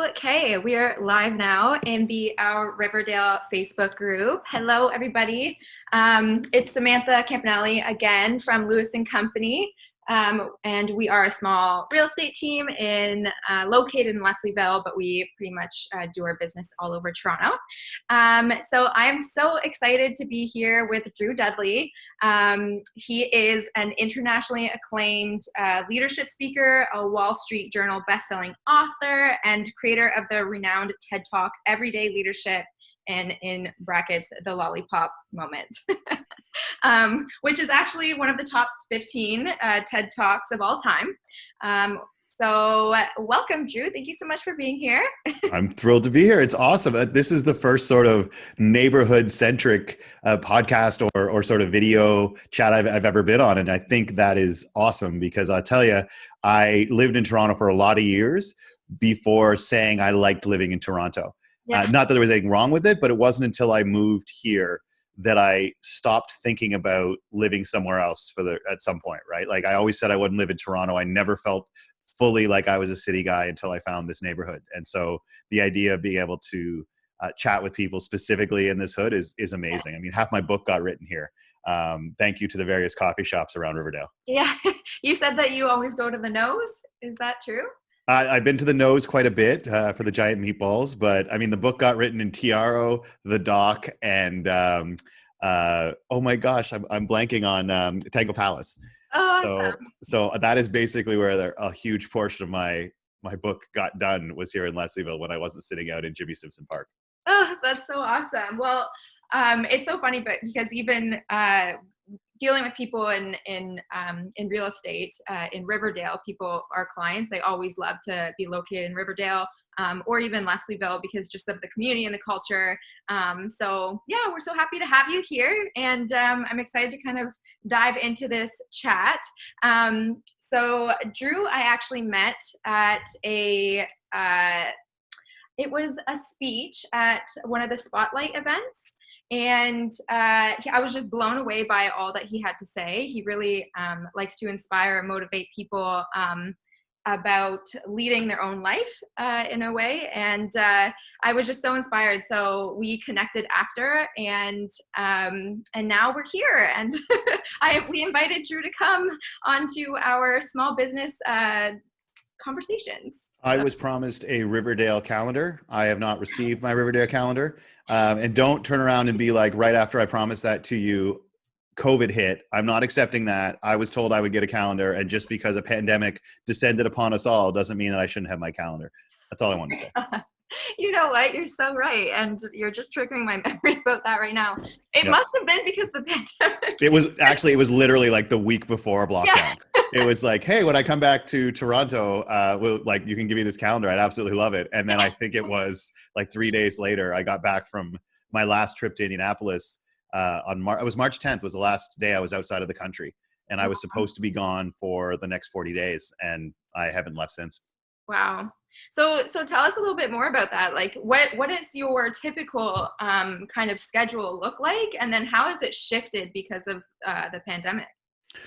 Okay, we are live now in the Our Riverdale Facebook group. Hello, everybody. It's Samantha Campanelli again from Lewis and Company, and we are a small real estate team located in Leslieville, but we pretty much do our business all over Toronto. So I'm so excited to be here with Drew Dudley. He is an internationally acclaimed leadership speaker, a Wall Street Journal bestselling author, and creator of the renowned TED Talk, Everyday Leadership, and in brackets, the lollipop moment, which is actually one of the top 15 TED Talks of all time. So welcome, Drew. Thank you so much for being here. I'm thrilled to be here. It's awesome. This is the first sort of neighborhood-centric podcast or sort of video chat I've ever been on. And I think that is awesome because I'll tell you, I lived in Toronto for a lot of years before saying I liked living in Toronto. Yeah. Not that there was anything wrong with it, but it wasn't until I moved here that I stopped thinking about living somewhere else at some point, right? Like I always said I wouldn't live in Toronto. I never felt fully like I was a city guy until I found this neighborhood. And so the idea of being able to chat with people specifically in this hood is amazing. I mean, half my book got written here. Thank you to the various coffee shops around Riverdale. Yeah. You said that you always go to the Nose. Is that true? I've been to the Nose quite a bit for the giant meatballs, but I mean, the book got written in Tiaro, the Dock, and oh my gosh, I'm blanking on Tango Palace. Oh, so that is basically where a huge portion of my book got done, was here in Leslieville when I wasn't sitting out in Jimmy Simpson Park. Oh, that's so awesome. Well, it's so funny, but because even dealing with people in real estate in Riverdale, our clients, they always love to be located in Riverdale or even Leslieville because just of the community and the culture. So yeah, we're so happy to have you here, and I'm excited to kind of dive into this chat. So Drew, I actually met at it was a speech at one of the Spotlight events. And I was just blown away by all that he had to say. He really likes to inspire and motivate people about leading their own life in a way. And I was just so inspired. So we connected after, and now we're here. And we invited Drew to come onto our small business conversations. I was promised a Riverdale calendar. I have not received my Riverdale calendar. And don't turn around and be like, right after I promised that to you, COVID hit. I'm not accepting that. I was told I would get a calendar, and just because a pandemic descended upon us all doesn't mean that I shouldn't have my calendar. That's all I wanted to say. You know what? You're so right. And you're just triggering my memory about that right now. It must have been because the pandemic. It was literally like the week before lockdown. Yeah. It was like, hey, when I come back to Toronto, you can give me this calendar. I'd absolutely love it. And then I think it was like 3 days later, I got back from my last trip to Indianapolis. It was March 10th was the last day I was outside of the country. And I was supposed to be gone for the next 40 days. And I haven't left since. Wow. So tell us a little bit more about that. Like what is your typical kind of schedule look like? And then how has it shifted because of the pandemic?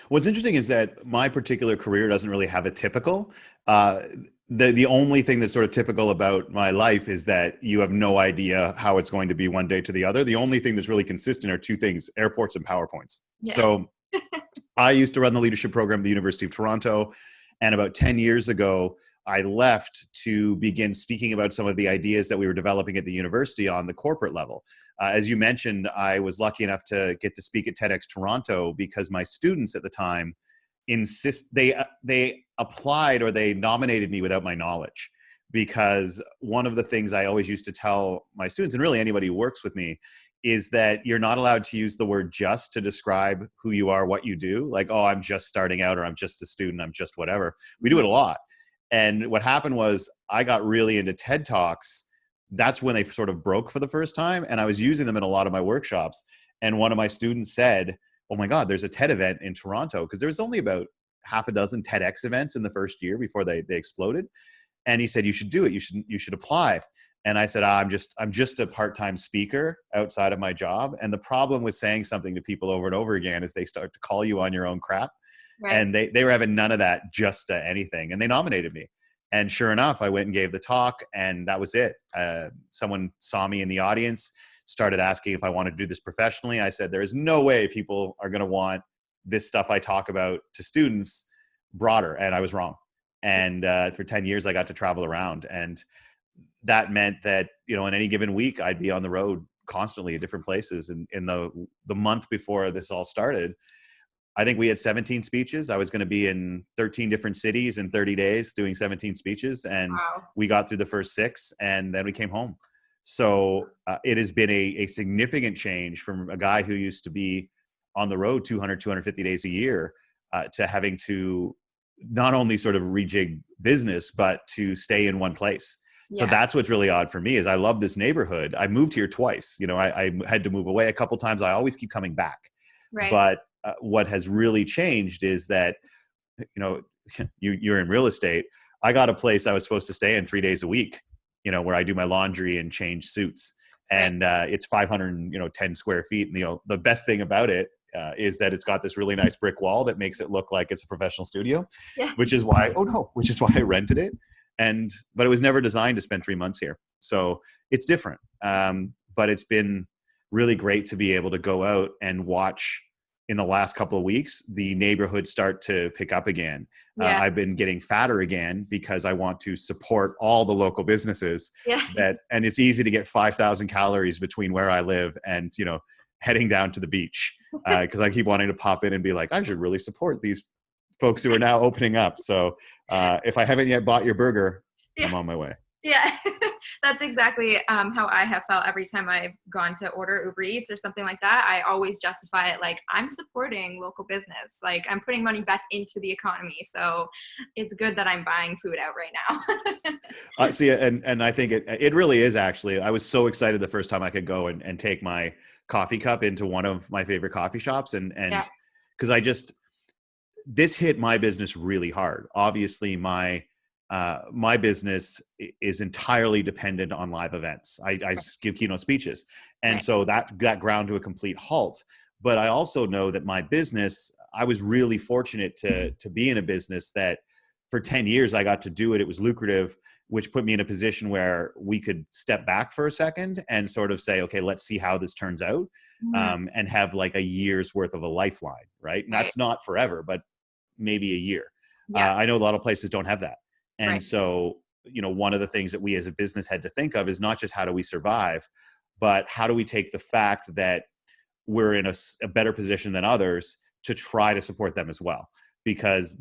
What's interesting is that my particular career doesn't really have a typical. The only thing that's sort of typical about my life is that you have no idea how it's going to be one day to the other. The only thing that's really consistent are two things: airports and PowerPoints. Yeah. So I used to run the leadership program at the University of Toronto. And about 10 years ago, I left to begin speaking about some of the ideas that we were developing at the university on the corporate level. As you mentioned, I was lucky enough to get to speak at TEDx Toronto because my students at the time they applied, or they nominated me without my knowledge. Because one of the things I always used to tell my students, and really anybody who works with me, is that you're not allowed to use the word just to describe who you are, what you do. Like, oh, I'm just starting out, or I'm just a student, I'm just whatever. We do it a lot. And what happened was I got really into TED Talks. That's when they sort of broke for the first time. And I was using them in a lot of my workshops. And one of my students said, oh my God, there's a TED event in Toronto. Because there was only about half a dozen TEDx events in the first year before they exploded. And he said, you should do it. You should apply. And I said, I'm just a part-time speaker outside of my job. And the problem with saying something to people over and over again is they start to call you on your own crap. Right. And they were having none of that, just anything. And they nominated me. And sure enough, I went and gave the talk, and that was it. Someone saw me in the audience, started asking if I wanted to do this professionally. I said, there is no way people are going to want this stuff I talk about to students broader. And I was wrong. And for 10 years, I got to travel around. And that meant that, you know, in any given week, I'd be on the road constantly at different places. And in the month before this all started, I think we had 17 speeches. I was going to be in 13 different cities in 30 days doing 17 speeches. And Wow. we got through the first 6, and then we came home. So it has been a significant change from a guy who used to be on the road 250 days a year to having to not only sort of rejig business, but to stay in one place. So that's what's really odd for me is I love this neighborhood. I moved here twice. You know, I had to move away a couple times. I always keep coming back. Right. But what has really changed is that, you know, you're in real estate. I got a place I was supposed to stay in 3 days a week, you know, where I do my laundry and change suits. And it's 510 square feet. And, you know, the best thing about it is that it's got this really nice brick wall that makes it look like it's a professional studio, which is why I rented it. But it was never designed to spend 3 months here. So it's different. But it's been really great to be able to go out and watch in the last couple of weeks, the neighborhood start to pick up again. I've been getting fatter again because I want to support all the local businesses and it's easy to get 5,000 calories between where I live and, you know, heading down to the beach. Cause I keep wanting to pop in and be like, I should really support these folks who are now opening up. So if I haven't yet bought your burger, I'm on my way. Yeah, that's exactly how I have felt every time I've gone to order Uber Eats or something like that. I always justify it like I'm supporting local business, like I'm putting money back into the economy. So it's good that I'm buying food out right now. See, and I think it really is actually. I was so excited the first time I could go and take my coffee cup into one of my favorite coffee shops, and because this hit my business really hard. Obviously, my business is entirely dependent on live events. I give keynote speeches. And so that ground to a complete halt. But I also know that my business, I was really fortunate to be in a business that for 10 years I got to do it. It was lucrative, which put me in a position where we could step back for a second and sort of say, okay, let's see how this turns out, and have like a year's worth of a lifeline, right? And that's not forever, but maybe a year. I know a lot of places don't have that. And so, you know, one of the things that we as a business had to think of is not just how do we survive, but how do we take the fact that we're in a better position than others to try to support them as well? Because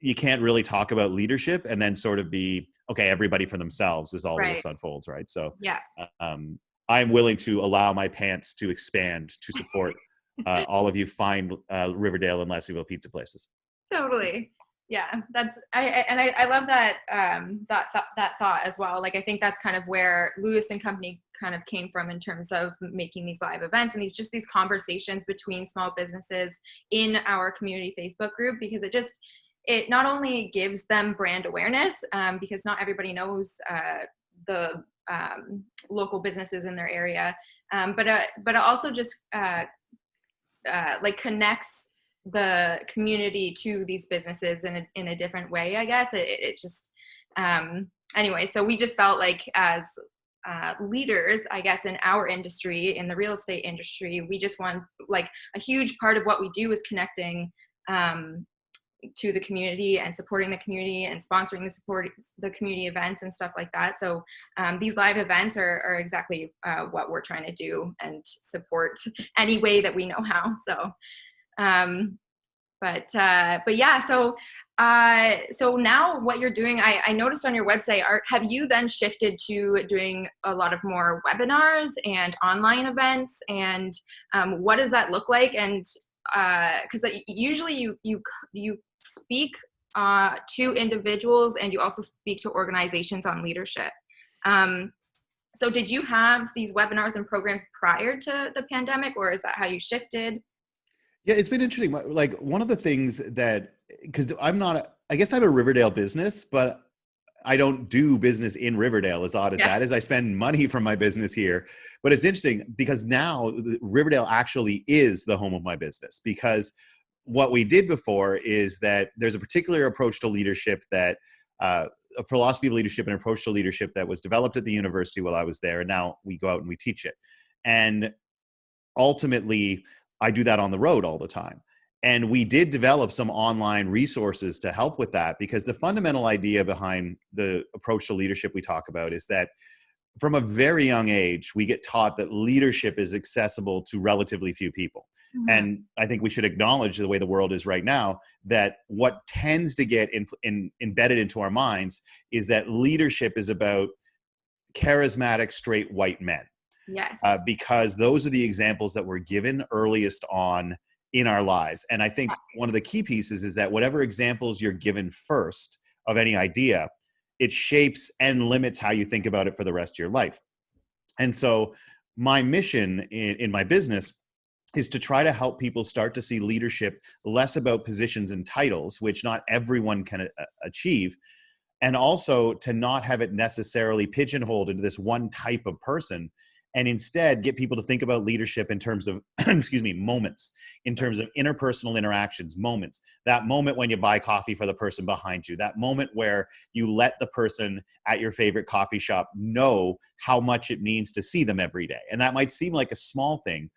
you can't really talk about leadership and then sort of be, okay, everybody for themselves as all of this unfolds, right? So I'm willing to allow my pants to expand to support all of you fine Riverdale and Leslieville pizza places. Totally. Yeah, I love that that thought as well. Like I think that's kind of where Lewis and Company kind of came from in terms of making these live events and these conversations between small businesses in our community Facebook group, because it not only gives them brand awareness, because not everybody knows the local businesses in their area, but it also just like connects the community to these businesses in a different way, I guess. It just anyway, so we just felt like as leaders, I guess, in our industry, in the real estate industry, we just want, like, a huge part of what we do is connecting to the community and supporting the community and sponsoring the community events and stuff like that. So these live events are exactly what we're trying to do and support any way that we know how. So but yeah, so now what you're doing, I noticed on your website, have you then shifted to doing a lot of more webinars and online events, and what does that look like? And because usually you speak to individuals and you also speak to organizations on leadership. So did you have these webinars and programs prior to the pandemic, or is that how you shifted? Yeah, it's been interesting. Like, one of the things that, because I guess I'm a Riverdale business, but I don't do business in Riverdale, as odd as that is. I spend money from my business here. But it's interesting because now Riverdale actually is the home of my business, because what we did before is that there's a particular approach to leadership that a philosophy of leadership and approach to leadership that was developed at the university while I was there. And now we go out and we teach it. And ultimately, I do that on the road all the time. And we did develop some online resources to help with that, because the fundamental idea behind the approach to leadership we talk about is that from a very young age, we get taught that leadership is accessible to relatively few people. Mhm. And I think we should acknowledge the way the world is right now, that what tends to get embedded into our minds is that leadership is about charismatic, straight white men. Yes. Because those are the examples that we're given earliest on in our lives. And I think one of the key pieces is that whatever examples you're given first of any idea, it shapes and limits how you think about it for the rest of your life. And so my mission in my business is to try to help people start to see leadership less about positions and titles, which not everyone can achieve, and also to not have it necessarily pigeonholed into this one type of person, and instead get people to think about leadership in terms of, excuse me, moments, in terms of interpersonal interactions, moments. That moment when you buy coffee for the person behind you, that moment where you let the person at your favorite coffee shop know how much it means to see them every day. And that might seem like a small thing.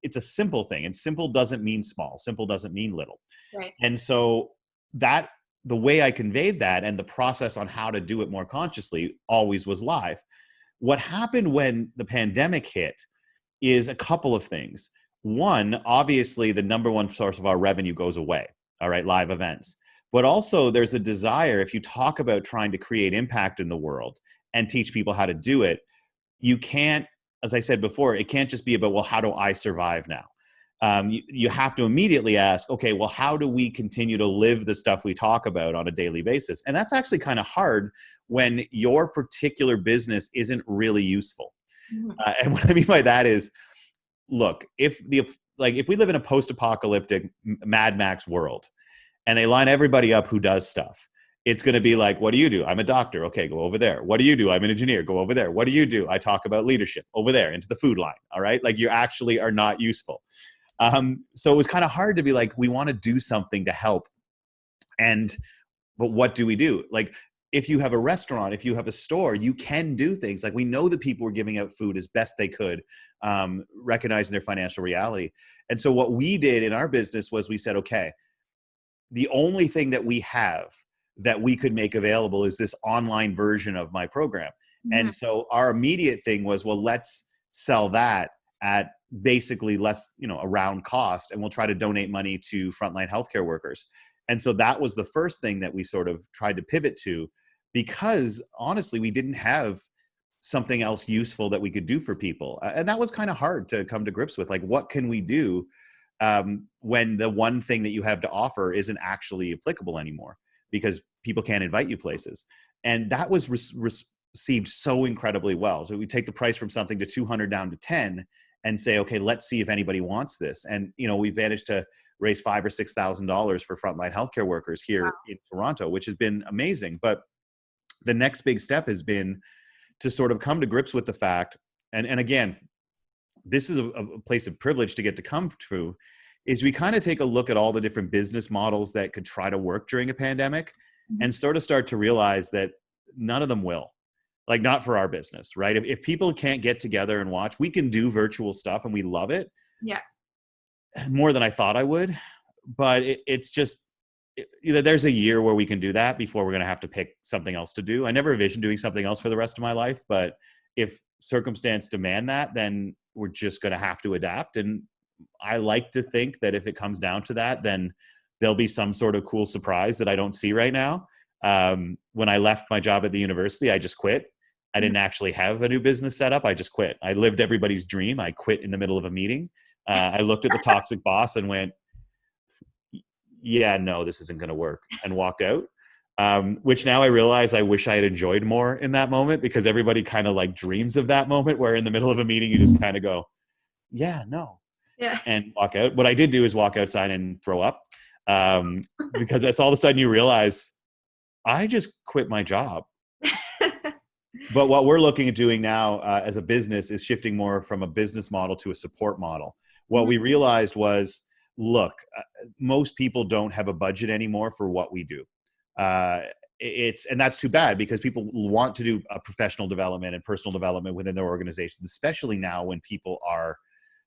It's a simple thing, and simple doesn't mean small. Simple doesn't mean little. Right. And so that, the way I conveyed that and the process on how to do it more consciously always was live. What happened when the pandemic hit is a couple of things. One, obviously the number one source of our revenue goes away, all right, live events. But also there's a desire, if you talk about trying to create impact in the world and teach people how to do it, you can't, as I said before, it can't just be about, well, how do I survive now? You have to immediately ask, okay, well, how do we continue to live the stuff we talk about on a daily basis? And that's actually kind of hard when your particular business isn't really useful. Mhm. And what I mean by that is, look, if we live in a post-apocalyptic Mad Max world and they line everybody up who does stuff, it's going to be like, what do you do? I'm a doctor. Okay, go over there. What do you do? I'm an engineer. Go over there. What do you do? I talk about leadership. Over there into the food line. All right. Like, you actually are not useful. So it was kind of hard to be like, we want to do something to help. But what do we do? Like, if you have a restaurant, if you have a store, you can do things. Like, we know that people were giving out food as best they could, recognizing their financial reality. And so what we did in our business was we said, okay, the only thing that we have that we could make available is this online version of my program. Mhm. And so our immediate thing was, well, let's sell that at basically less, around cost, and we'll try to donate money to frontline healthcare workers. And so that was the first thing that we sort of tried to pivot to, because honestly, we didn't have something else useful that we could do for people. And that was kind of hard to come to grips with. Like, what can we do when the one thing that you have to offer isn't actually applicable anymore because people can't invite you places? And that was received so incredibly well. So we take the price from something to 200 down to 10 and say, okay, let's see if anybody wants this. And, we've managed to raise $5,000 or $6,000 for frontline healthcare workers here in Toronto, which has been amazing. But the next big step has been to sort of come to grips with the fact, and again, this is a place of privilege to get to come to, is we kind of take a look at all the different business models that could try to work during a pandemic, Mhm. and sort of start to realize that none of them will. Like, not for our business, right? If people can't get together and watch, we can do virtual stuff and we love it. Yeah. More than I thought I would. But it's just, there's a year where we can do that before we're going to have to pick something else to do. I never envisioned doing something else for the rest of my life, but if circumstance demand that, then we're just going to have to adapt. And I like to think that if it comes down to that, then there'll be some sort of cool surprise that I don't see right now. When I left my job at the university, I just quit. I didn't actually have a new business set up. I just quit. I lived everybody's dream. I quit in the middle of a meeting. I looked at the toxic boss and went, yeah, no, this isn't going to work, and walked out. Which now I realize I wish I had enjoyed more in that moment, because everybody kind of like dreams of that moment where in the middle of a meeting, you just kind of go, yeah, no, Yeah. and walk out. What I did do is walk outside and throw up, because that's all of a sudden you realize I just quit my job. But what we're looking at doing now as a business is shifting more from a business model to a support model. What we realized was, look, most people don't have a budget anymore for what we do. and that's too bad, because people want to do a professional development and personal development within their organizations, especially now when people are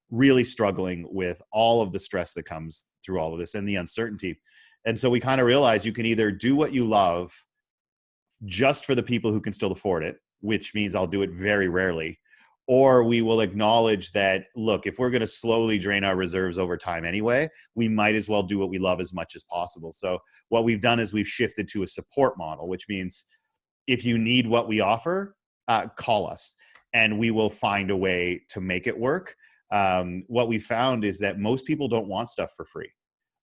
really struggling with all of the stress that comes through all of this and the uncertainty. And so we kind of realized you can either do what you love just for the people who can still afford it, which means I'll do it very rarely, or we will acknowledge that, look, if we're going to slowly drain our reserves over time anyway, we might as well do what we love as much as possible. So what we've done is we've shifted to a support model, which means if you need what we offer, call us and we will find a way to make it work. What we found is that most people don't want stuff for free.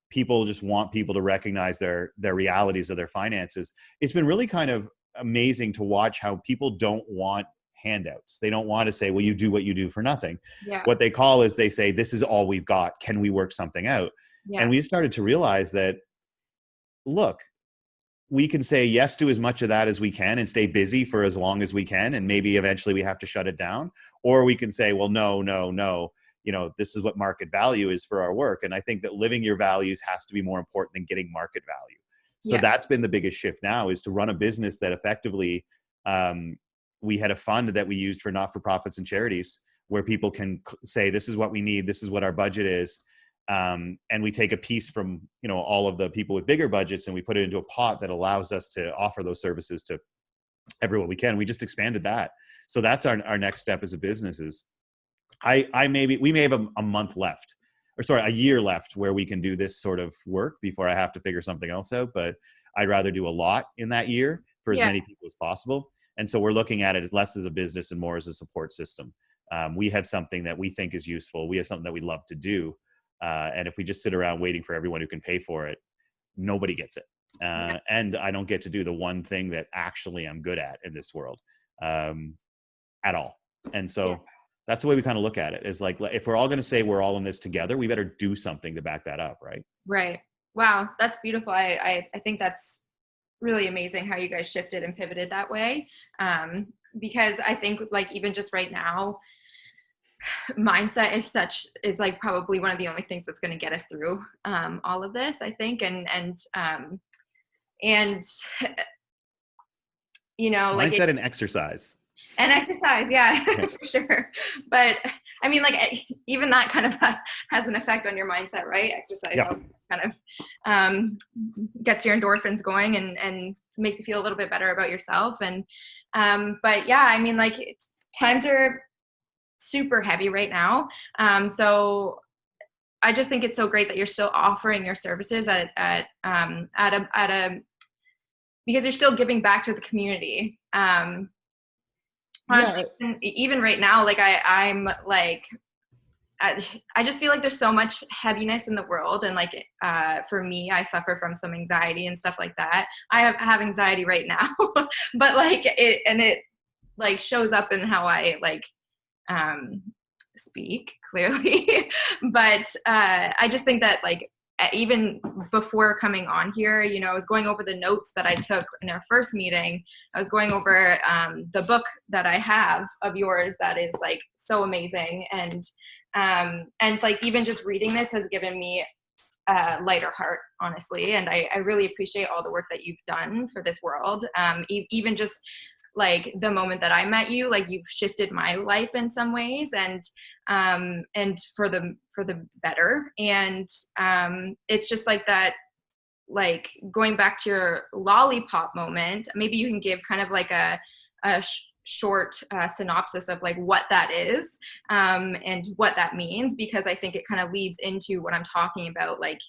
People just want people to recognize their realities of their finances. It's been really kind of amazing to watch how people don't want handouts. They don't want to say, well, you do what you do for nothing. Yeah. What they call is they say, this is all we've got. Can we work something out? Yeah. And we started to realize that, look, we can say yes to as much of that as we can and stay busy for as long as we can. And maybe eventually we have to shut it down. Or we can say, well, no, this is what market value is for our work. And I think that living your values has to be more important than getting market value. So that's been the biggest shift now, is to run a business that effectively, we had a fund that we used for not-for-profits and charities where people can say, this is what we need, this is what our budget is. And we take a piece from, all of the people with bigger budgets and we put it into a pot that allows us to offer those services to everyone we can. We just expanded that. So that's our next step as a business is we may have a month left, a year left where we can do this sort of work before I have to figure something else out. But I'd rather do a lot in that year for as many people as possible. And so we're looking at it as less as a business and more as a support system. We have something that we think is useful. We have something that we love to do. And if we just sit around waiting for everyone who can pay for it, nobody gets it. And I don't get to do the one thing that actually I'm good at in this world at all. And so that's the way we kind of look at it, is like, if we're all going to say we're all in this together, we better do something to back that up. Right. Right. Wow. That's beautiful. I think that's really amazing how you guys shifted and pivoted that way. Because I think like, even just right now, mindset is like probably one of the only things that's going to get us through all of this, I think. And mindset and exercise. And exercise, yeah, for sure. But I mean, like, even that kind of has an effect on your mindset, right? Exercise kind of gets your endorphins going and makes you feel a little bit better about yourself. And but yeah, I mean, like, times are super heavy right now. So I just think it's so great that you're still offering your services at a because you're still giving back to the community. Even right now, like I'm like, I just feel like there's so much heaviness in the world. And like, for me, I suffer from some anxiety and stuff like that. I have anxiety right now, but like it like shows up in how I like, speak clearly. But, I just think that like, even before coming on here, I was going over the notes that I took in our first meeting. I was going over the book that I have of yours that is like so amazing. And like, even just reading this has given me a lighter heart, honestly. And I really appreciate all the work that you've done for this world. Even just like the moment that I met you, like you've shifted my life in some ways, and for the better. And it's just like that, like going back to your lollipop moment, maybe you can give kind of like a short synopsis of like what that is and what that means, because I think it kind of leads into what I'm talking about, like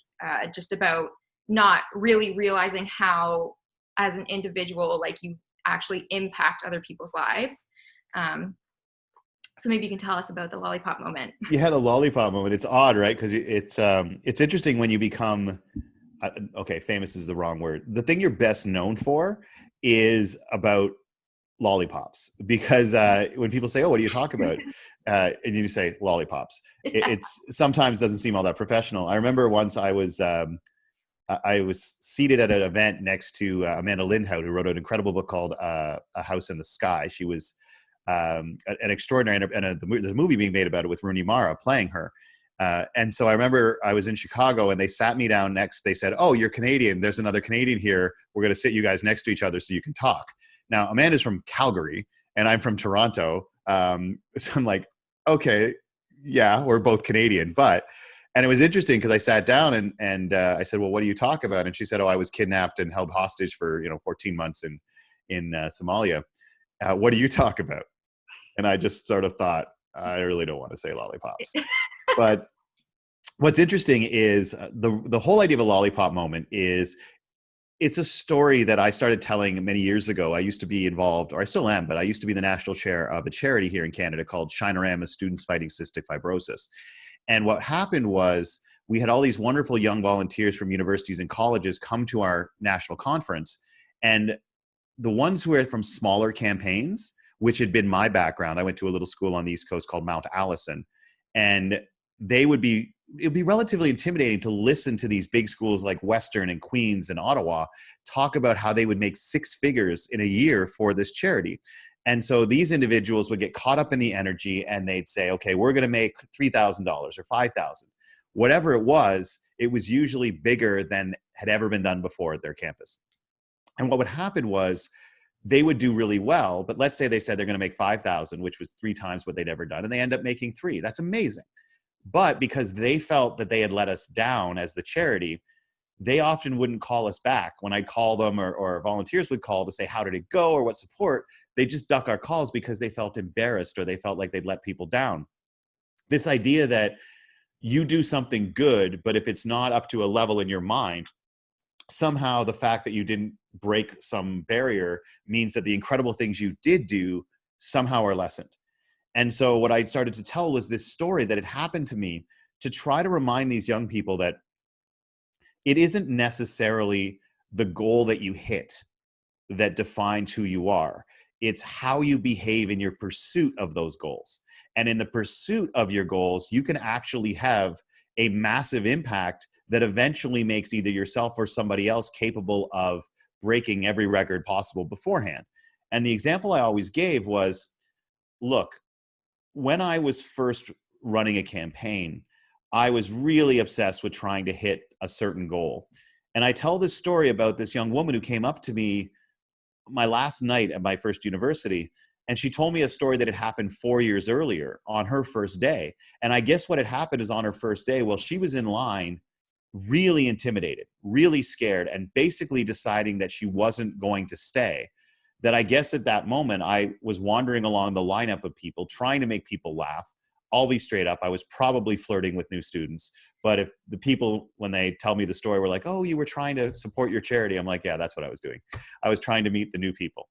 just about not really realizing how as an individual, like you actually impact other people's lives. So maybe you can tell us about the lollipop moment. Yeah, the lollipop moment. It's odd, right? Because it's interesting when you become, famous is the wrong word. The thing you're best known for is about lollipops, because when people say, "Oh, what do you talk about?" And you say lollipops, it sometimes doesn't seem all that professional. I remember once I was seated at an event next to Amanda Lindhout, who wrote an incredible book called A House in the Sky. She was an extraordinary, and the movie being made about it with Rooney Mara playing her. And so I remember I was in Chicago and they sat me down next. They said, "Oh, you're Canadian. There's another Canadian here. We're going to sit you guys next to each other so you can talk." Now, Amanda's from Calgary and I'm from Toronto. So I'm like, okay, yeah, we're both Canadian. And it was interesting because I sat down and I said, "Well, what do you talk about?" And she said, "Oh, I was kidnapped and held hostage for 14 months in Somalia. What do you talk about?" And I just sort of thought, I really don't want to say lollipops. But what's interesting is the whole idea of a lollipop moment is it's a story that I started telling many years ago. I used to be involved, or I still am, but I used to be the national chair of a charity here in Canada called Shinorama Students Fighting Cystic Fibrosis. And what happened was we had all these wonderful young volunteers from universities and colleges come to our national conference. And the ones who were from smaller campaigns, which had been my background, I went to a little school on the East Coast called Mount Allison, and it would be relatively intimidating to listen to these big schools like Western and Queens and Ottawa talk about how they would make six figures in a year for this charity. And so these individuals would get caught up in the energy and they'd say, okay, we're going to make $3,000 or $5,000. Whatever it was usually bigger than had ever been done before at their campus. And what would happen was they would do really well, but let's say they said they're going to make 5,000, which was 3 times what they'd ever done, and they end up making 3. That's amazing. But because they felt that they had let us down as the charity, they often wouldn't call us back. When I'd call them or volunteers would call to say, how did it go or what support, they just duck our calls because they felt embarrassed or they felt like they'd let people down. This idea that you do something good, but if it's not up to a level in your mind, somehow the fact that you didn't break some barrier means that the incredible things you did do somehow are lessened. And so what I started to tell was this story that had happened to me to try to remind these young people that it isn't necessarily the goal that you hit that defines who you are. It's how you behave in your pursuit of those goals. And in the pursuit of your goals, you can actually have a massive impact that eventually makes either yourself or somebody else capable of breaking every record possible beforehand. And the example I always gave was, look, when I was first running a campaign, I was really obsessed with trying to hit a certain goal. And I tell this story about this young woman who came up to me my last night at my first university, and she told me a story that had happened 4 years earlier on her first day. And I guess what had happened is on her first day, well, she was in line really intimidated, really scared, and basically deciding that she wasn't going to stay. That I guess at that moment, I was wandering along the lineup of people, trying to make people laugh. I'll be straight up, I was probably flirting with new students. But if the people, when they tell me the story, were like, "Oh, you were trying to support your charity," I'm like, yeah, that's what I was doing. I was trying to meet the new people.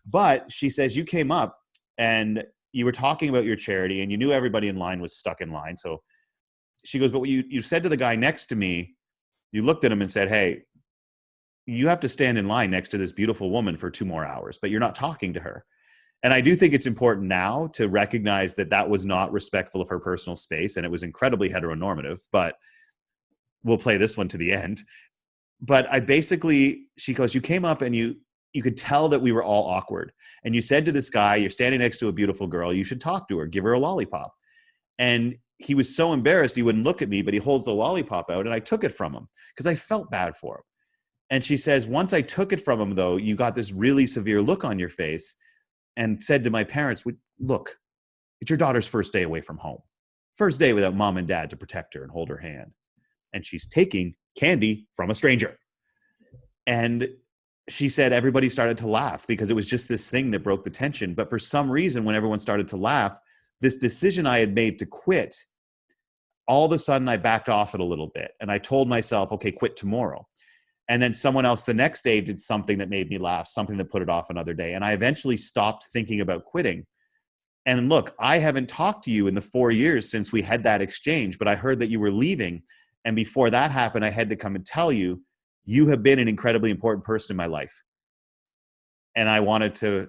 But she says, you came up and you were talking about your charity and you knew everybody in line was stuck in line. So she goes, but what you said to the guy next to me, you looked at him and said, "Hey, you have to stand in line next to this beautiful woman for 2 more hours, but you're not talking to her." And I do think it's important now to recognize that that was not respectful of her personal space, and it was incredibly heteronormative, but we'll play this one to the end. But she goes, you came up and you could tell that we were all awkward. And you said to this guy, you're standing next to a beautiful girl, you should talk to her, give her a lollipop. And he was so embarrassed, he wouldn't look at me, but he holds the lollipop out and I took it from him because I felt bad for him. And she says, once I took it from him, though, you got this really severe look on your face and said to my parents, look, it's your daughter's first day away from home. First day without mom and dad to protect her and hold her hand. And she's taking candy from a stranger. And she said everybody started to laugh because it was just this thing that broke the tension. But for some reason, when everyone started to laugh, this decision I had made to quit, all of a sudden I backed off it a little bit. And I told myself, okay, quit tomorrow. And then someone else the next day did something that made me laugh, something that put it off another day. And I eventually stopped thinking about quitting. And look, I haven't talked to you in the 4 years since we had that exchange, but I heard that you were leaving. And before that happened, I had to come and tell you, you have been an incredibly important person in my life. And I wanted to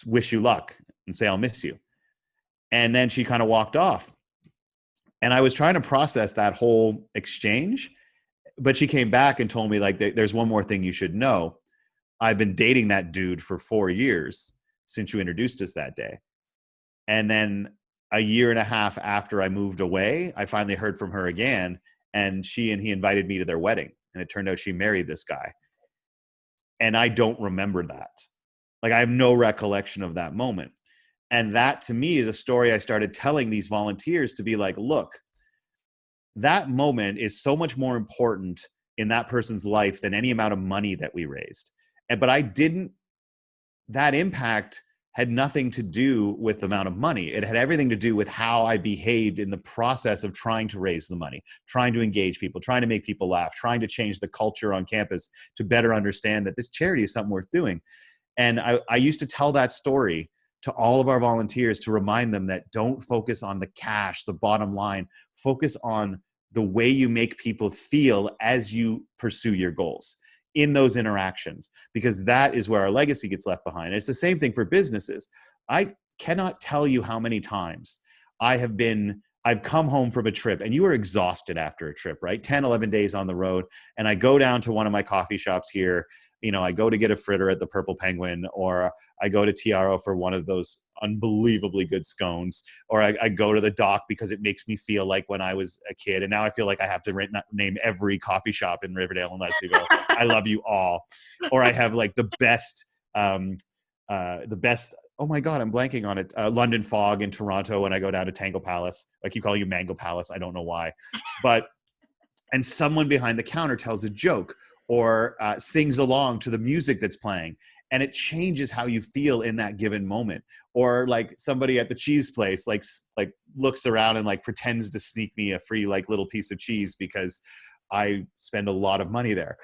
wish you luck and say, I'll miss you. And then she kind of walked off. And I was trying to process that whole exchange. But she came back and told me, like, there's one more thing you should know. I've been dating that dude for 4 years since you introduced us that day. And then a year and a half after I moved away, I finally heard from her again, and he invited me to their wedding. And it turned out she married this guy. And I don't remember that. Like, I have no recollection of that moment. And that to me is a story I started telling these volunteers to be like, look, that moment is so much more important in that person's life than any amount of money that we raised. But that impact had nothing to do with the amount of money. It had everything to do with how I behaved in the process of trying to raise the money, trying to engage people, trying to make people laugh, trying to change the culture on campus to better understand that this charity is something worth doing. And I used to tell that story to all of our volunteers to remind them that don't focus on the cash, the bottom line, focus on the way you make people feel as you pursue your goals in those interactions, because that is where our legacy gets left behind. And it's the same thing for businesses. I cannot tell you how many times I've come home from a trip, and you are exhausted after a trip, right? 10, 11 days on the road. And I go down to one of my coffee shops here. I go to get a fritter at the Purple Penguin, or I go to Tiaro for one of those unbelievably good scones, or I go to the dock because it makes me feel like when I was a kid. And now I feel like I have to name every coffee shop in Riverdale unless you go, I love you all. Or I have like the best, oh my God, I'm blanking on it. London Fog in Toronto when I go down to Tango Palace. I keep calling you Mango Palace. I don't know why. And someone behind the counter tells a joke or sings along to the music that's playing. And it changes how you feel in that given moment. Or like somebody at the cheese place, like looks around and like pretends to sneak me a free like little piece of cheese because I spend a lot of money there.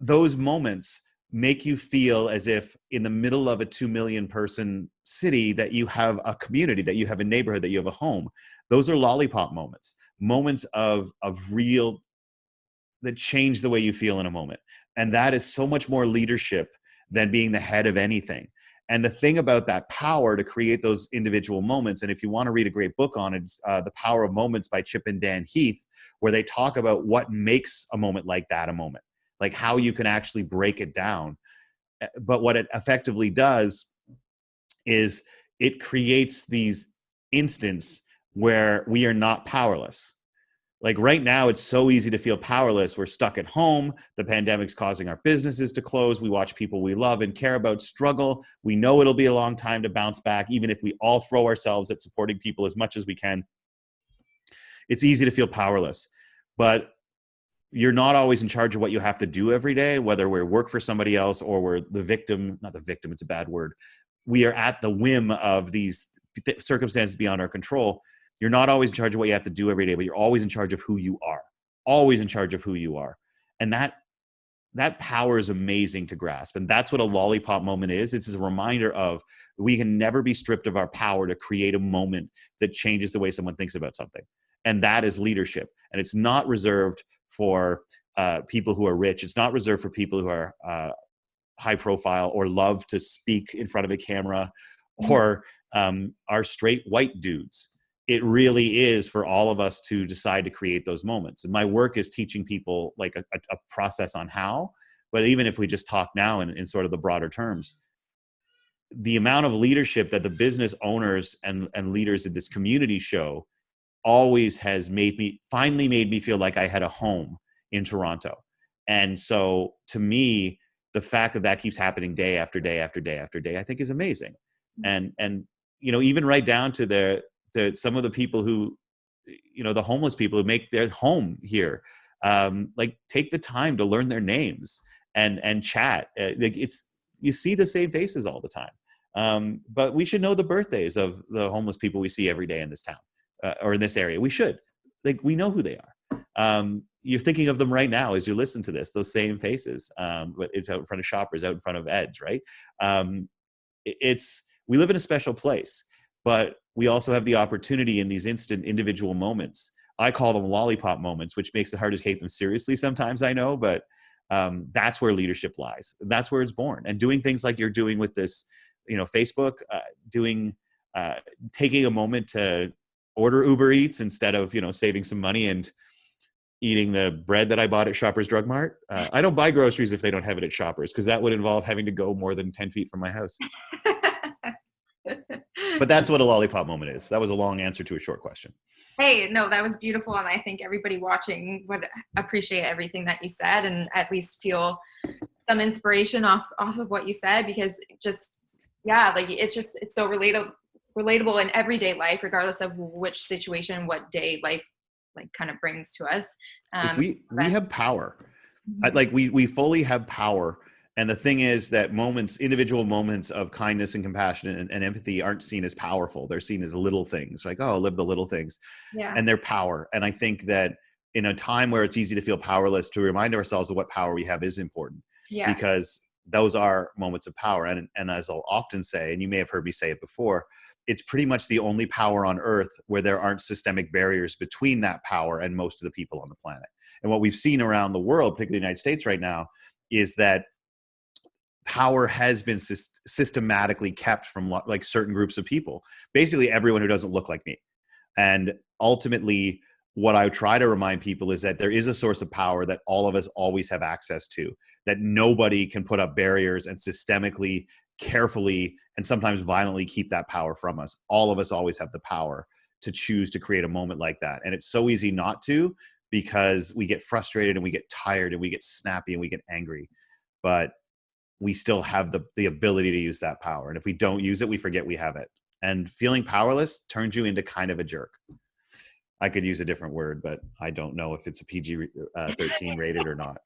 Those moments make you feel as if in the middle of a 2 million person city that you have a community, that you have a neighborhood, that you have a home. Those are lollipop moments of real, that change the way you feel in a moment. And that is so much more leadership than being the head of anything. And the thing about that power to create those individual moments, and if you want to read a great book on it, The Power of Moments by Chip and Dan Heath, where they talk about what makes a moment like that a moment, like how you can actually break it down. But what it effectively does is it creates these instances where we are not powerless. Like right now, it's so easy to feel powerless. We're stuck at home. The pandemic's causing our businesses to close. We watch people we love and care about struggle. We know it'll be a long time to bounce back, even if we all throw ourselves at supporting people as much as we can. It's easy to feel powerless, but you're not always in charge of what you have to do every day, whether we work for somebody else or we're the victim, not the victim, it's a bad word. We are at the whim of these circumstances beyond our control. You're not always in charge of what you have to do every day, but you're always in charge of who you are. Always in charge of who you are. And that power is amazing to grasp. And that's what a lollipop moment is. It's a reminder of we can never be stripped of our power to create a moment that changes the way someone thinks about something. And that is leadership. And it's not reserved for people who are rich. It's not reserved for people who are high profile or love to speak in front of a camera or are straight white dudes. It really is for all of us to decide to create those moments. And my work is teaching people like a process on how, but even if we just talk now in sort of the broader terms, the amount of leadership that the business owners and leaders in this community show always has finally made me feel like I had a home in Toronto. And so to me, the fact that keeps happening day after day after day after day, I think is amazing. And even right down to some of the people who, the homeless people who make their home here, like take the time to learn their names and chat. You see the same faces all the time. But we should know the birthdays of the homeless people we see every day in this town or in this area. We should, we know who they are. You're thinking of them right now as you listen to this, those same faces. It's out in front of Shoppers, out in front of Ed's, right? We live in a special place, but we also have the opportunity in these instant individual moments. I call them lollipop moments, which makes it hard to take them seriously sometimes, I know, but that's where leadership lies. That's where it's born. And doing things like you're doing with this, Facebook, taking a moment to order Uber Eats instead of, saving some money and eating the bread that I bought at Shoppers Drug Mart. I don't buy groceries if they don't have it at Shoppers, because that would involve having to go more than 10 feet from my house. But that's what a lollipop moment is. That was a long answer to a short question. Hey, no, that was beautiful. And I think everybody watching would appreciate everything that you said and at least feel some inspiration off of what you said, because just, yeah, like it's so relatable in everyday life, regardless of which situation, what day life like kind of brings to us. Like we have power. Mhm. Like we fully have power. And the thing is that individual moments of kindness and compassion and empathy aren't seen as powerful. They're seen as little things, like, oh, live the little things. Yeah. And they're power. And I think that in a time where it's easy to feel powerless, to remind ourselves of what power we have is important, Yeah. because those are moments of power. And as I'll often say, and you may have heard me say it before, it's pretty much the only power on earth where there aren't systemic barriers between that power and most of the people on the planet. And what we've seen around the world, particularly the United States right now, is that power has been systematically kept from like certain groups of people, basically everyone who doesn't look like me. And ultimately, what I try to remind people is that there is a source of power that all of us always have access to, that nobody can put up barriers and systemically, carefully, and sometimes violently keep that power from us. All of us always have the power to choose to create a moment like that. And it's so easy not to, because we get frustrated and we get tired and we get snappy and we get angry. But we still have the ability to use that power. And if we don't use it, we forget we have it. And feeling powerless turns you into kind of a jerk. I could use a different word, but I don't know if it's a PG-13 rated or not.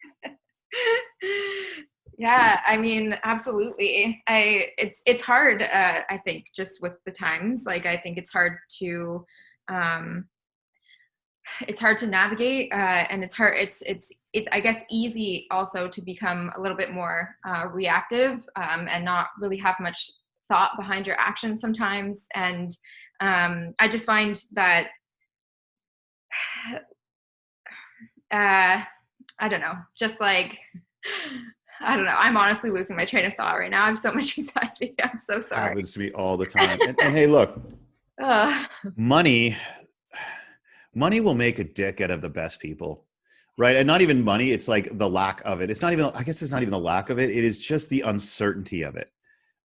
Yeah, I mean, absolutely. It's hard. I think just with the times, like I think um, it's hard to navigate, and it's hard. It's I guess easy also to become a little bit more reactive, and not really have much thought behind your actions sometimes. And I just find that I don't know, just like I don't know. I'm honestly losing my train of thought right now. I have so much anxiety. I'm so sorry. Happens to me all the time. And hey, look, Ugh. money will make a dick out of the best people, right? And not even money, it's like the lack of it. It's not even, I guess it's not even the lack of it. It is just the uncertainty of it.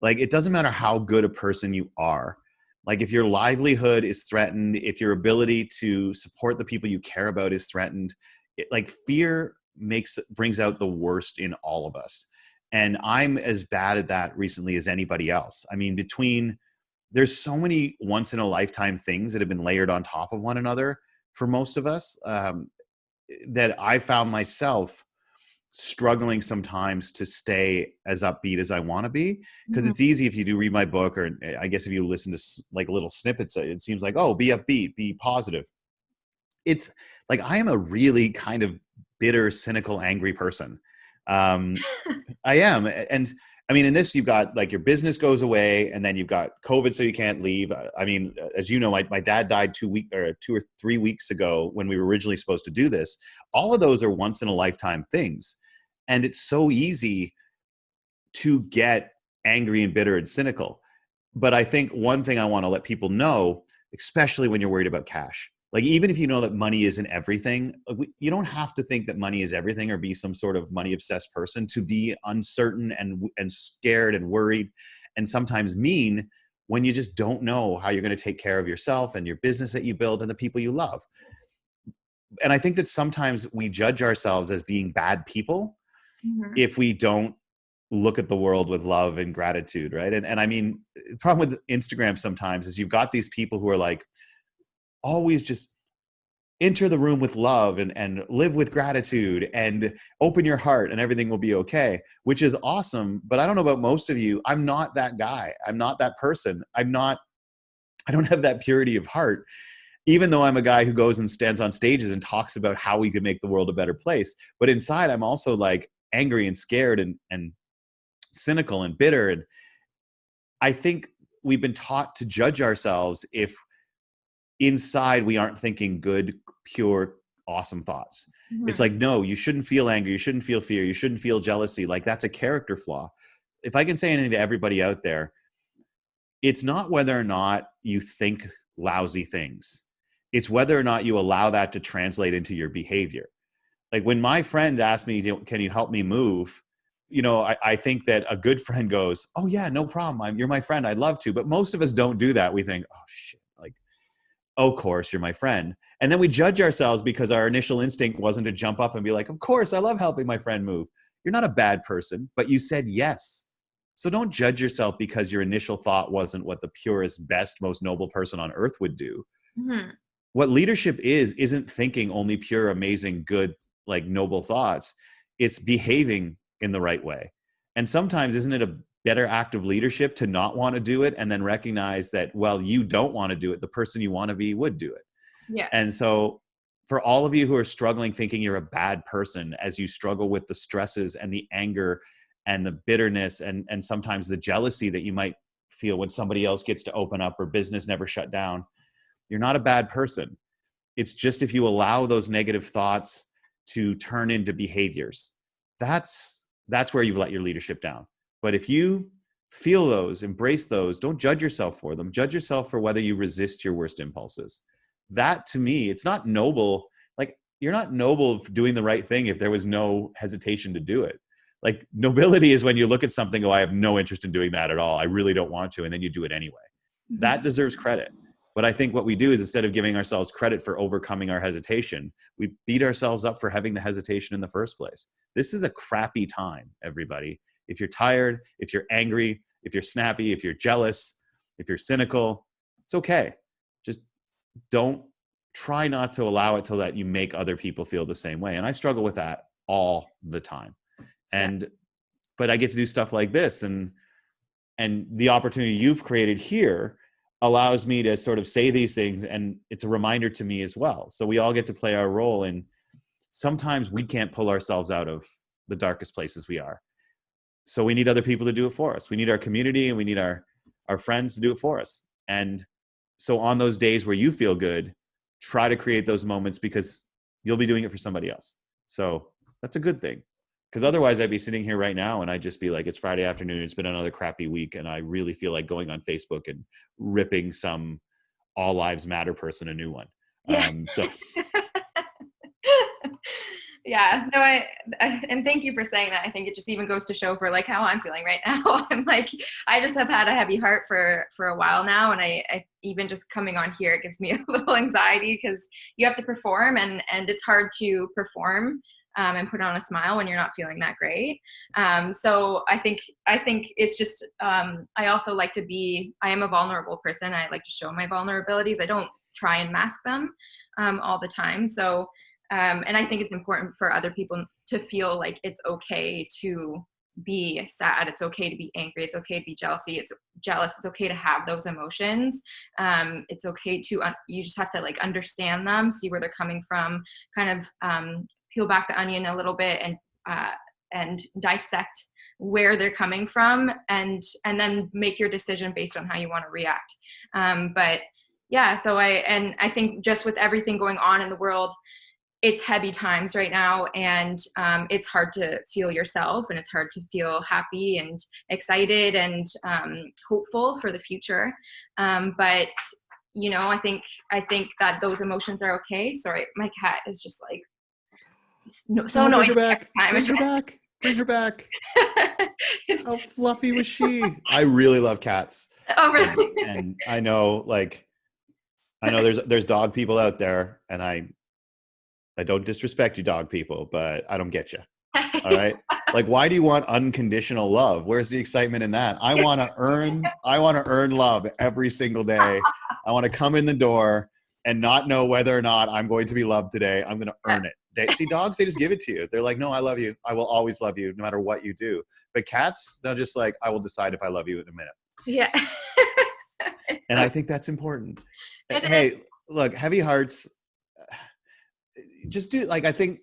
Like, it doesn't matter how good a person you are. Like, if your livelihood is threatened, if your ability to support the people you care about is threatened, like fear brings out the worst in all of us. And I'm as bad at that recently as anybody else. I mean, there's so many once in a lifetime things that have been layered on top of one another for most of us, that I found myself struggling sometimes to stay as upbeat as I want to be. Because Mhm. it's easy if you do read my book, or I guess if you listen to like little snippets, it seems like, oh, be upbeat, be positive. It's like, I am a really kind of bitter, cynical, angry person. I am. And I mean, in this, you've got like your business goes away, and then you've got COVID, so you can't leave. I mean, as you know, my dad died 2 or 3 weeks ago when we were originally supposed to do this. All of those are once in a lifetime things. And it's so easy to get angry and bitter and cynical. But I think one thing I want to let people know, especially when you're worried about cash, like, even if you know that money isn't everything, you don't have to think that money is everything or be some sort of money obsessed person to be uncertain and scared and worried and sometimes mean, when you just don't know how you're going to take care of yourself and your business that you build and the people you love. And I think that sometimes we judge ourselves as being bad people Mhm. if we don't look at the world with love and gratitude, right? And I mean, the problem with Instagram sometimes is you've got these people who are like, always just enter the room with love and live with gratitude and open your heart and everything will be okay, which is awesome. But I don't know about most of you. I'm not that guy. I'm not that person. I don't have that purity of heart, even though I'm a guy who goes and stands on stages and talks about how we could make the world a better place. But inside, I'm also like angry and scared and cynical and bitter. And I think we've been taught to judge ourselves if inside we aren't thinking good, pure, awesome thoughts. It's Mhm. like, no, you shouldn't feel anger, you shouldn't feel fear, you shouldn't feel jealousy. Like, that's a character flaw. If I can say anything to everybody out there, it's not whether or not you think lousy things, it's whether or not you allow that to translate into your behavior. Like, when my friend asked me, can you help me move, I think that a good friend goes, oh yeah, no problem. You're my friend. I'd love to. But most of us don't do that. We think, oh shit, like, oh, of course you're my friend. And then we judge ourselves because our initial instinct wasn't to jump up and be like, of course, I love helping my friend move. You're not a bad person, but you said yes. So don't judge yourself because your initial thought wasn't what the purest, best, most noble person on earth would do. Mm-hmm. What leadership isn't thinking only pure, amazing, good, like noble thoughts. It's behaving in the right way. And sometimes isn't it a better act of leadership to not want to do it and then recognize that, well, you don't want to do it. The person you want to be would do it. Yeah. And so for all of you who are struggling, thinking you're a bad person as you struggle with the stresses and the anger and the bitterness and sometimes the jealousy that you might feel when somebody else gets to open up or business never shut down, you're not a bad person. It's just if you allow those negative thoughts to turn into behaviors, that's where you've let your leadership down. But if you feel those, embrace those, don't judge yourself for them. Judge yourself for whether you resist your worst impulses. That, to me, it's not noble. Like, you're not noble for doing the right thing if there was no hesitation to do it. Like, nobility is when you look at something and go, I have no interest in doing that at all. I really don't want to. And then you do it anyway. Mm-hmm. That deserves credit. But I think what we do is, instead of giving ourselves credit for overcoming our hesitation, we beat ourselves up for having the hesitation in the first place. This is a crappy time, everybody. If you're tired, if you're angry, if you're snappy, if you're jealous, if you're cynical, it's okay. Just try not to allow it to let you make other people feel the same way. And I struggle with that all the time. But I get to do stuff like this, and the opportunity you've created here allows me to sort of say these things, and it's a reminder to me as well. So we all get to play our role, and sometimes we can't pull ourselves out of the darkest places we are. So we need other people to do it for us. We need our community, and we need our friends to do it for us. And so on those days where you feel good, try to create those moments, because you'll be doing it for somebody else. So that's a good thing. Because otherwise I'd be sitting here right now and I'd just be like, it's Friday afternoon, it's been another crappy week, and I really feel like going on Facebook and ripping some All Lives Matter person a new one. Yeah. Yeah, no, and thank you for saying that. I think it just even goes to show for like how I'm feeling right now. I'm like, I just have had a heavy heart for a while now. And I even just coming on here, it gives me a little anxiety, because you have to perform, and it's hard to perform and put on a smile when you're not feeling that great. So I think it's just, I also like I am a vulnerable person. I like to show my vulnerabilities. I don't try and mask them all the time. So, and I think it's important for other people to feel like it's okay to be sad. It's okay to be angry. It's okay to be jealous. It's okay to have those emotions. It's okay to, you just have to like understand them, see where they're coming from, kind of peel back the onion a little bit and dissect where they're coming from, and then make your decision based on how you want to react. But yeah, so I think just with everything going on in the world, it's heavy times right now, and it's hard to feel yourself, and it's hard to feel happy and excited and hopeful for the future. But I think that those emotions are okay. Sorry, my cat is just like so annoying. Bring her back. How fluffy was she? I really love cats. Oh, really? And I know there's dog people out there, and I don't disrespect you dog people, but I don't get you. All right. Like, why do you want unconditional love? Where's the excitement in that? I want to earn love every single day. I want to come in the door and not know whether or not I'm going to be loved today. I'm going to earn it. See, dogs, they just give it to you. They're like, no, I love you. I will always love you no matter what you do. But cats, they're just like, I will decide if I love you in a minute. Yeah. And I think that's important. Hey, look, heavy hearts, just do, like, I think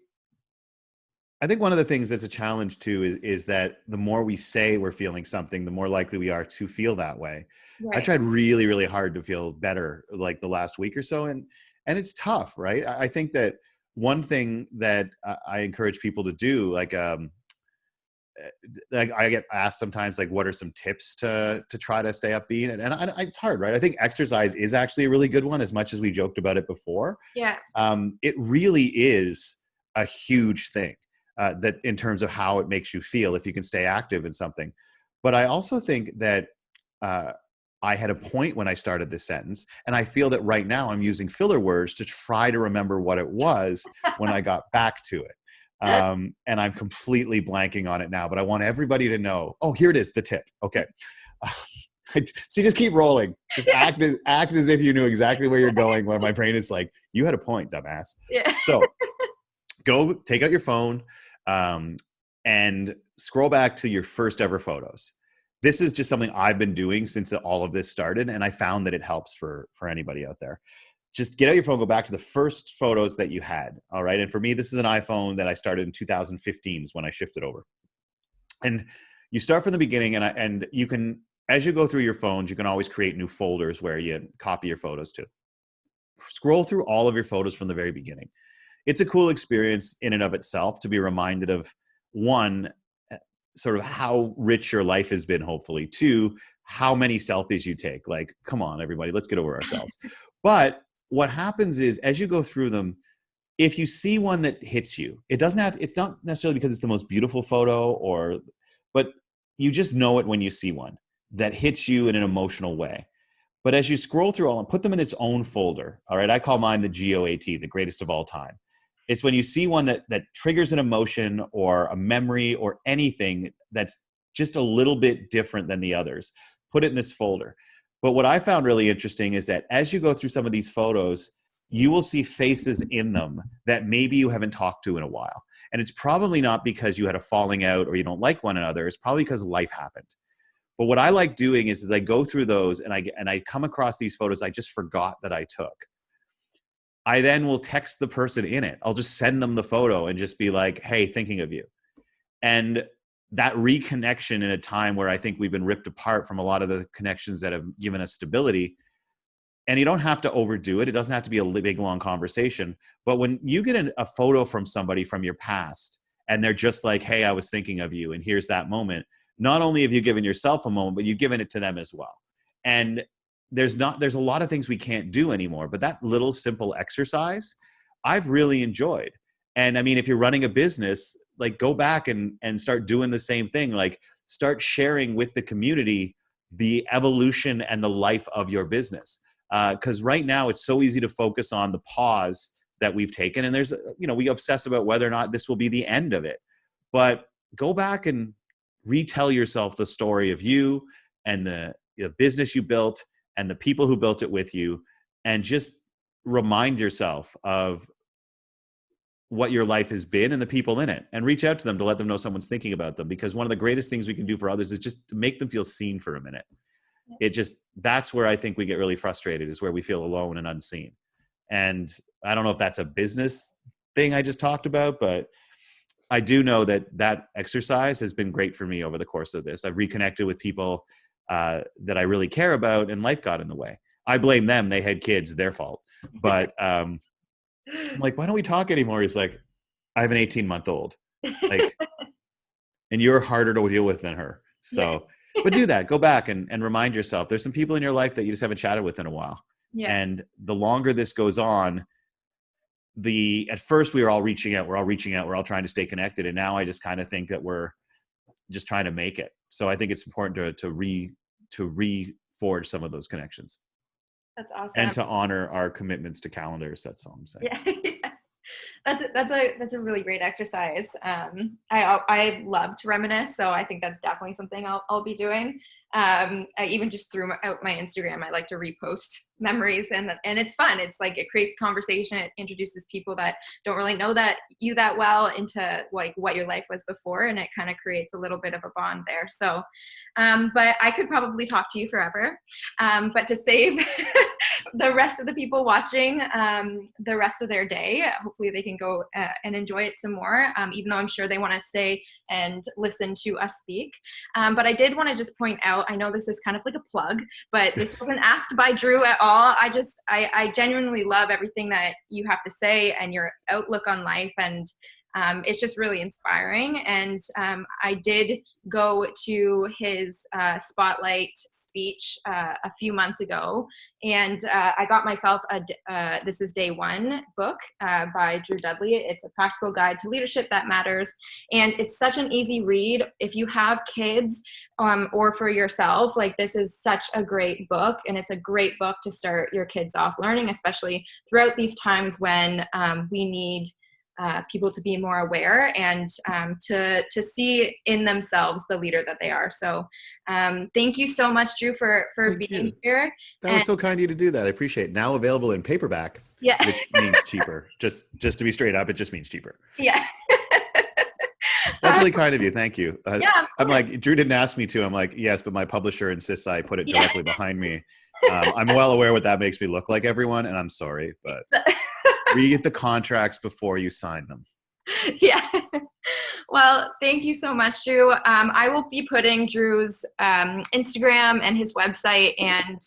one of the things that's a challenge too is that the more we say we're feeling something, the more likely we are to feel that way. Right. I tried really, really hard to feel better like the last week or so. And it's tough, right? I think that one thing that I encourage people to do, like I get asked sometimes, like, what are some tips to try to stay upbeat? And it's hard, right? I think exercise is actually a really good one, as much as we joked about it before. Yeah. It really is a huge thing. that in terms of how it makes you feel if you can stay active in something. But I also think that I had a point when I started this sentence, and I feel that right now I'm using filler words to try to remember what it was when I got back to it. And I'm completely blanking on it now, but I want everybody to know. Oh, here it is, the tip. Okay. So just keep rolling. Just act as if you knew exactly where you're going, where my brain is like, you had a point, dumbass. Yeah. So go take out your phone and scroll back to your first ever photos. This is just something I've been doing since all of this started, and I found that it helps for anybody out there. Just get out your phone, go back to the first photos that you had, all right? And for me, this is an iPhone that I started in 2015 is when I shifted over. And you start from the beginning, and you can, as you go through your phones, you can always create new folders where you copy your photos to. Scroll through all of your photos from the very beginning. It's a cool experience in and of itself to be reminded of, one, sort of how rich your life has been, hopefully. Two, how many selfies you take. Like, come on, everybody, let's get over ourselves. But what happens is, as you go through them, if you see one that hits you, it's not necessarily because it's the most beautiful photo but you just know it when you see one that hits you in an emotional way. But as you scroll through all and put them in its own folder, all right, I call mine the GOAT, the greatest of all time. It's when you see one that triggers an emotion or a memory or anything that's just a little bit different than the others, put it in this folder. But what I found really interesting is that as you go through some of these photos, you will see faces in them that maybe you haven't talked to in a while. And it's probably not because you had a falling out or you don't like one another. It's probably because life happened. But what I like doing is I go through those and I come across these photos I just forgot that I took. I then will text the person in it. I'll just send them the photo and just be like, hey, thinking of you. And that reconnection in a time where I think we've been ripped apart from a lot of the connections that have given us stability. And you don't have to overdo it. It doesn't have to be a big, long conversation. But when you get a photo from somebody from your past and they're just like, hey, I was thinking of you, and here's that moment, not only have you given yourself a moment, but you've given it to them as well. And there's a lot of things we can't do anymore, but that little simple exercise I've really enjoyed. And I mean, if you're running a business, like, go back and start doing the same thing. Like, start sharing with the community the evolution and the life of your business. Because right now it's so easy to focus on the pause that we've taken. And there's, we obsess about whether or not this will be the end of it. But go back and retell yourself the story of you and the business you built and the people who built it with you, and just remind yourself of what your life has been and the people in it, and reach out to them to let them know someone's thinking about them. Because one of the greatest things we can do for others is just to make them feel seen for a minute. That's where I think we get really frustrated, is where we feel alone and unseen. And I don't know if that's a business thing I just talked about, but I do know that exercise has been great for me over the course of this. I've reconnected with people that I really care about, and life got in the way. I blame them. They had kids, their fault. But I'm like, why don't we talk anymore? He's like, I have an 18-month-old. Like, and you're harder to deal with than her. So, but do that. Go back and remind yourself. There's some people in your life that you just haven't chatted with in a while. Yeah. And the longer this goes on, at first we were all reaching out. We're all trying to stay connected. And now I just kind of think that we're just trying to make it. So I think it's important to reforge some of those connections. That's awesome. And to honor our commitments to calendars. That's all I'm saying. Yeah. That's a really great exercise. I love to reminisce, so I think that's definitely something I'll be doing. I even just through out my Instagram, I like to repost memories, and it's fun. It's like, it creates conversation. It introduces people that don't really know you that well into like what your life was before, and it kind of creates a little bit of a bond there. So, but I could probably talk to you forever. But to save the rest of the people watching the rest of their day, hopefully they can go and enjoy it some more, even though I'm sure they want to stay and listen to us speak. But I did want to just point out, I know this is kind of like a plug, but this wasn't asked by Drew at all. I genuinely love everything that you have to say and your outlook on life. And it's just really inspiring. And I did go to his spotlight speech a few months ago, and I got myself a This Is Day One book by Drew Dudley. It's a practical guide to leadership that matters, and it's such an easy read. If you have kids or for yourself, like, this is such a great book, and it's a great book to start your kids off learning, especially throughout these times when we need people to be more aware and to see in themselves the leader that they are. So thank you so much, Drew, for being here. That was so kind of you to do that. I appreciate it. Now available in paperback, yeah. which means cheaper. Just to be straight up, it just means cheaper. Yeah. That's really kind of you. Thank you. Yeah, I'm like, Drew didn't ask me to. I'm like, yes, but my publisher insists I put it directly behind me. I'm well aware what that makes me look like, everyone, and I'm sorry, but read the contracts before you sign them. Yeah. Well, thank you so much, Drew. I will be putting Drew's Instagram and his website and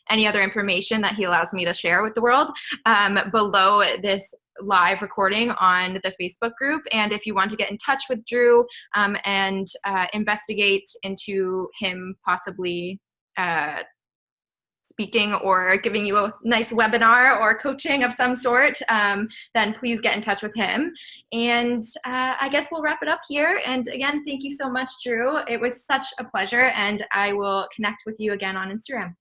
any other information that he allows me to share with the world below this live recording on the Facebook group. And if you want to get in touch with Drew and investigate into him possibly speaking or giving you a nice webinar or coaching of some sort, then please get in touch with him. And I guess we'll wrap it up here. And again, thank you so much, Drew. It was such a pleasure, and I will connect with you again on Instagram.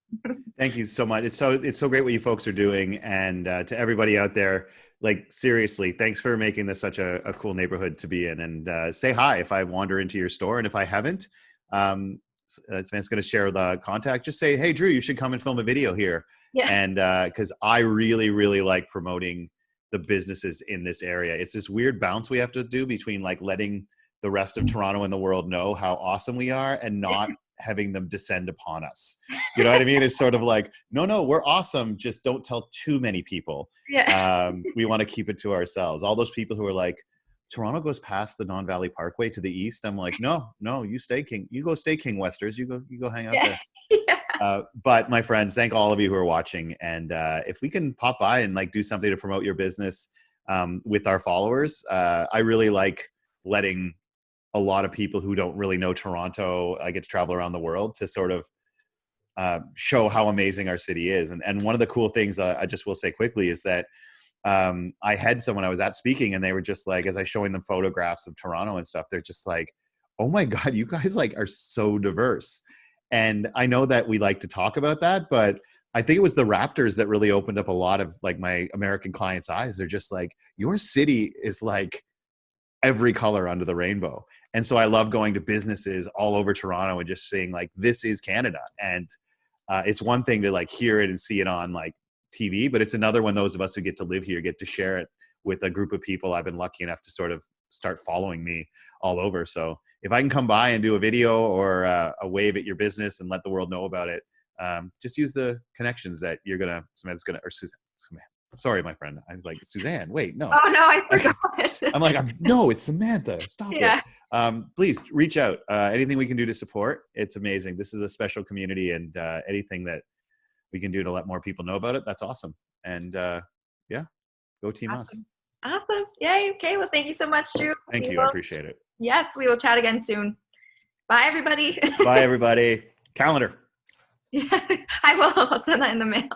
Thank you so much. It's so great what you folks are doing. And to everybody out there, like, seriously, thanks for making this such a cool neighborhood to be in. And say hi if I wander into your store. And if I haven't, Samantha's going to share the contact. Just say, hey, Drew, you should come and film a video here. Yeah. And because I really, really like promoting the businesses in this area. It's this weird bounce we have to do between like letting the rest of Toronto and the world know how awesome we are and not having them descend upon us. You know what I mean? It's sort of like, no, we're awesome. Just don't tell too many people. Yeah. We want to keep it to ourselves. All those people who are like, Toronto goes past the Don Valley Parkway to the east. I'm like, no, you stay King. You go stay King Westers. You go hang out there. Yeah. But my friends, thank all of you who are watching. And if we can pop by and like do something to promote your business with our followers, I really like letting a lot of people who don't really know Toronto, I get to travel around the world to sort of show how amazing our city is. And one of the cool things I just will say quickly is that I had someone I was at speaking, and they were just like, as I showing them photographs of Toronto and stuff, they're just like, oh my God, you guys like are so diverse. And I know that we like to talk about that, but I think it was the Raptors that really opened up a lot of like my American clients' eyes. They're just like, your city is like every color under the rainbow. And so I love going to businesses all over Toronto and just saying like, this is Canada. And it's one thing to like hear it and see it on like TV, but it's another when those of us who get to live here get to share it with a group of people I've been lucky enough to sort of start following me all over. So if I can come by and do a video or a wave at your business and let the world know about it, just use the connections that Samantha's gonna, or Suzanne, sorry, my friend. I was like, Suzanne, wait, no. Oh no, I forgot. I'm like, no, it's Samantha. Stop Yeah. it. Please reach out. Anything we can do to support, it's amazing. This is a special community, and anything that we can do to let more people know about it, that's awesome. And yeah, go Team Us. Awesome. Yay. Okay. Well, thank you so much, Drew. Thank you. I appreciate it. Yes, we will chat again soon. Bye, everybody. Bye, everybody. Calendar. Yeah, I will. I'll send that in the mail.